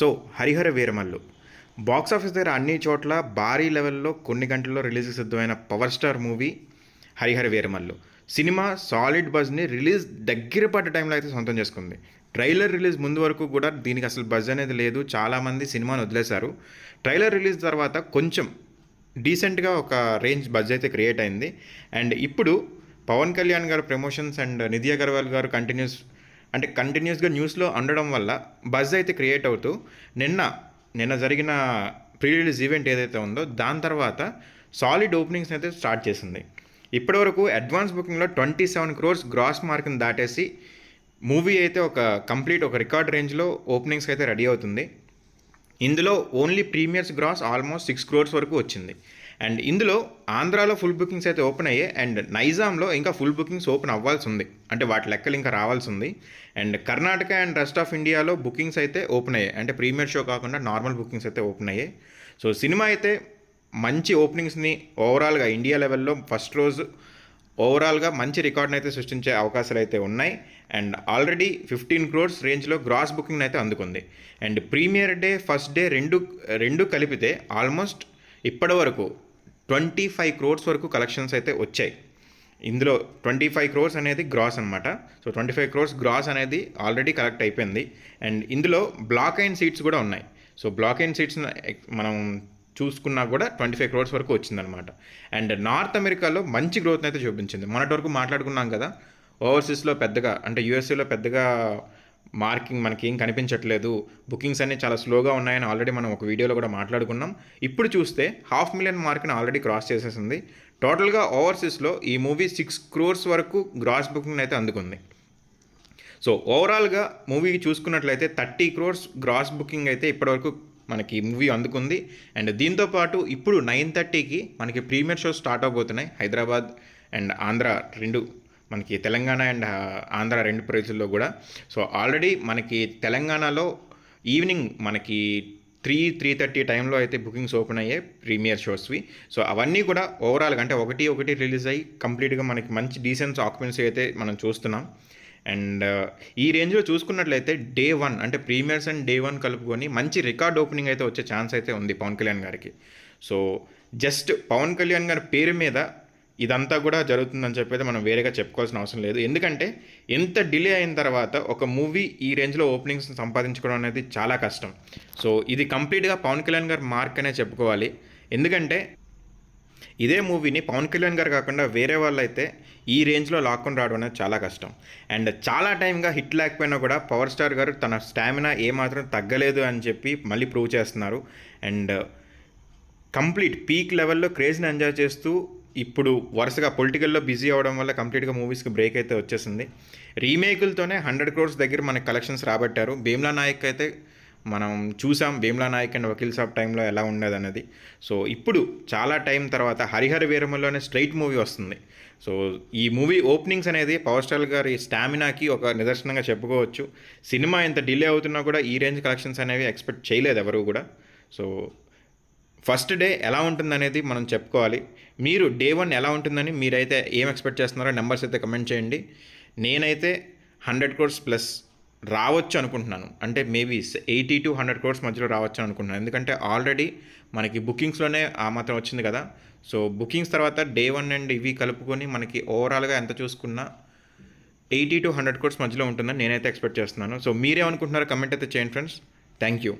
So Harihara Veeramallu box office దగ్గర అన్ని చోట్ల భారీ లెవెల్లో కొన్ని గంటల్లో రిలీజ్కి సిద్ధమైన power star movie Harihara Veeramallu సినిమా సాలిడ్ బజ్ని రిలీజ్ దగ్గర పడ్డ టైంలో అయితే సొంతం చేసుకుంది. ట్రైలర్ రిలీజ్ ముందు వరకు కూడా దీనికి అసలు బజ్ అనేది లేదు, చాలామంది సినిమాను వదిలేశారు. ట్రైలర్ రిలీజ్ తర్వాత కొంచెం డీసెంట్గా ఒక రేంజ్ బజ్ అయితే క్రియేట్ అయింది. అండ్ ఇప్పుడు పవన్ కళ్యాణ్ గారు ప్రమోషన్స్ అండ్ నిధి అగర్వాల్ గారు కంటిన్యూస్గా న్యూస్లో ఉండడం వల్ల బజ్ అయితే క్రియేట్ అవుతూ నిన్న జరిగిన ప్రీ రిలీజ్ ఈవెంట్ ఏదైతే ఉందో దాని తర్వాత సాలిడ్ ఓపెనింగ్స్ అయితే స్టార్ట్ చేసింది. ఇప్పటివరకు అడ్వాన్స్ బుకింగ్లో 27 crores గ్రాస్ మార్క్ని దాటేసి మూవీ అయితే ఒక రికార్డ్ రేంజ్లో ఓపెనింగ్స్కి అయితే రెడీ అవుతుంది. ఇందులో only premiers gross almost 6 crores వరకు వచ్చింది. అండ్ ఇందులో ఆంధ్రాలో ఫుల్ బుకింగ్స్ అయితే ఓపెన్ అయ్యాయి అండ్ నైజాంలో ఇంకా ఫుల్ బుకింగ్స్ ఓపెన్ అవ్వాల్సి ఉంది, అంటే వాటి లెక్కలు ఇంకా రావాల్సి ఉంది. And Karnataka and rest of ఇండియాలో బుకింగ్స్ అయితే ఓపెన్ అయ్యాయి, అంటే ప్రీమియర్ షో కాకుండా నార్మల్ బుకింగ్స్ అయితే ఓపెన్ అయ్యాయి. సో సినిమా అయితే మంచి ఓపెనింగ్స్ని ఓవరాల్గా ఇండియా లెవెల్లో ఫస్ట్ రోజు ఓవరాల్గా మంచి రికార్డ్ని అయితే సృష్టించే అవకాశాలు అయితే ఉన్నాయి. అండ్ ఆల్రెడీ 15 crores రేంజ్లో గ్రాస్ బుకింగ్ అయితే అందుకుంది. And premier day first day రెండు కలిపితే ఆల్మోస్ట్ ఇప్పటి వరకు 25 crores వరకు కలెక్షన్స్ అయితే వచ్చాయి. ఇందులో 25 crores అనేది గ్రాస్ అనమాట. సో 25 crores గ్రాస్ అనేది ఆల్రెడీ కలెక్ట్ అయిపోయింది. అండ్ ఇందులో బ్లాక్ అండ్ సీట్స్ కూడా ఉన్నాయి. సో బ్లాక్ అండ్ సీట్స్ మనం చూసుకున్నా కూడా 25 crores వరకు వచ్చిందనమాట. అండ్ నార్త్ అమెరికాలో మంచి గ్రోత్ని అయితే చూపించింది. మొన్నటి వరకు మాట్లాడుకున్నాం కదా, ఓవర్సీస్లో పెద్దగా అంటే యూఎస్ఏలో పెద్దగా మార్కింగ్ మనకి ఏం కనిపించట్లేదు, బుకింగ్స్ అన్నీ చాలా స్లోగా ఉన్నాయని ఆల్రెడీ మనం ఒక వీడియోలో కూడా మాట్లాడుకున్నాం. ఇప్పుడు చూస్తే 500,000 మార్క్ని ఆల్రెడీ క్రాస్ చేసేసింది. టోటల్గా ఓవర్సీస్లో ఈ మూవీ 6 crores వరకు గ్రాస్ బుకింగ్ అయితే అందుకుంది. సో ఓవరాల్గా మూవీ చూసుకున్నట్లయితే 30 crores గ్రాస్ బుకింగ్ అయితే ఇప్పటివరకు మనకి మూవీ అందుకుంది. అండ్ దీంతోపాటు ఇప్పుడు 9:30కి మనకి ప్రీమియర్ షో స్టార్ట్ అవబోతున్నాయి. హైదరాబాద్ అండ్ ఆంధ్ర రెండు, మనకి తెలంగాణ అండ్ ఆంధ్ర రెండు ప్రైజుల్లో కూడా. సో ఆల్రెడీ మనకి తెలంగాణలో ఈవినింగ్ మనకి 3:30 టైంలో అయితే బుకింగ్స్ ఓపెన్ అయ్యాయి ప్రీమియర్ షోస్వి. సో అవన్నీ కూడా ఓవరాల్గా అంటే ఒకటి రిలీజ్ అయ్యి కంప్లీట్గా మనకి మంచి డీసెన్స్ ఆక్యుపెన్సీ అయితే మనం చూస్తున్నాం. అండ్ ఈ రేంజ్లో చూసుకున్నట్లయితే డే 1 అంటే ప్రీమియర్స్ అండ్ డే 1 కలుపుకొని మంచి రికార్డ్ ఓపెనింగ్ అయితే వచ్చే ఛాన్స్ అయితే ఉంది పవన్ కళ్యాణ్ గారికి. సో జస్ట్ పవన్ కళ్యాణ్ గారి పేరు మీద ఇదంతా కూడా జరుగుతుందని చెప్పేది మనం వేరేగా చెప్పుకోవాల్సిన అవసరం లేదు. ఎందుకంటే ఎంత డిలే అయిన తర్వాత ఒక మూవీ ఈ రేంజ్లో ఓపెనింగ్స్ సంపాదించుకోవడం అనేది చాలా కష్టం. సో ఇది కంప్లీట్గా పవన్ కళ్యాణ్ గారి మార్క్ అనే చెప్పుకోవాలి. ఎందుకంటే ఇదే మూవీని పవన్ కళ్యాణ్ గారు కాకుండా వేరే వాళ్ళు అయితే ఈ రేంజ్లో లాక్కొని రావడం అనేది చాలా కష్టం. అండ్ చాలా టైంగా హిట్ లేకపోయినా కూడా పవర్ స్టార్ గారు తన స్టామినా ఏమాత్రం తగ్గలేదు అని చెప్పి మళ్ళీ ప్రూవ్ చేస్తున్నారు. అండ్ కంప్లీట్ పీక్ లెవెల్లో క్రేజ్ని ఎంజాయ్ చేస్తూ ఇప్పుడు వరుసగా పొలిటికల్లో బిజీ అవడం వల్ల కంప్లీట్గా మూవీస్కి బ్రేక్ అయితే వచ్చేసింది. రీమేకులతోనే 100 crores దగ్గర మనకి కలెక్షన్స్ రాబట్టారు. భీమ్లా నాయక్ అయితే మనం చూసాం, భీమ్లా నాయక్ అండ్ వకీల్ సాబ్ టైంలో ఎలా ఉండేది అనేది. సో ఇప్పుడు చాలా టైం తర్వాత హరిహర వీరమల్లోనే స్ట్రైట్ మూవీ వస్తుంది. సో ఈ మూవీ ఓపెనింగ్స్ అనేది పవర్ స్టార్ గారి స్టామినాకి ఒక నిదర్శనంగా చెప్పుకోవచ్చు. సినిమా ఎంత డిలే అవుతున్నా కూడా ఈ రేంజ్ కలెక్షన్స్ అనేవి ఎక్స్పెక్ట్ చేయలేదు ఎవరు కూడా. సో ఫస్ట్ డే ఎలా ఉంటుందనేది మనం చెప్పుకోవాలి. మీరు డే 1 ఎలా ఉంటుందని మీరైతే ఏం ఎక్స్పెక్ట్ చేస్తున్నారో నెంబర్స్ అయితే కమెంట్ చేయండి. నేనైతే 100 crores ప్లస్ రావచ్చు అనుకుంటున్నాను, అంటే మేబీ 80 to 100 crores మధ్యలో రావచ్చు అనుకుంటున్నాను. ఎందుకంటే ఆల్రెడీ మనకి బుకింగ్స్లోనే ఆ మాత్రం వచ్చింది కదా. సో బుకింగ్స్ తర్వాత డే 1 అండ్ ఇవి కలుపుకొని మనకి ఓవరాల్గా ఎంత చూసుకున్నా 80 to 100 crores మధ్యలో ఉంటుందని నేనైతే ఎక్స్పెక్ట్ చేస్తున్నాను. సో మీరేమనుకుంటున్నారో కమెంట్ అయితే చేయండి ఫ్రెండ్స్. Thank you.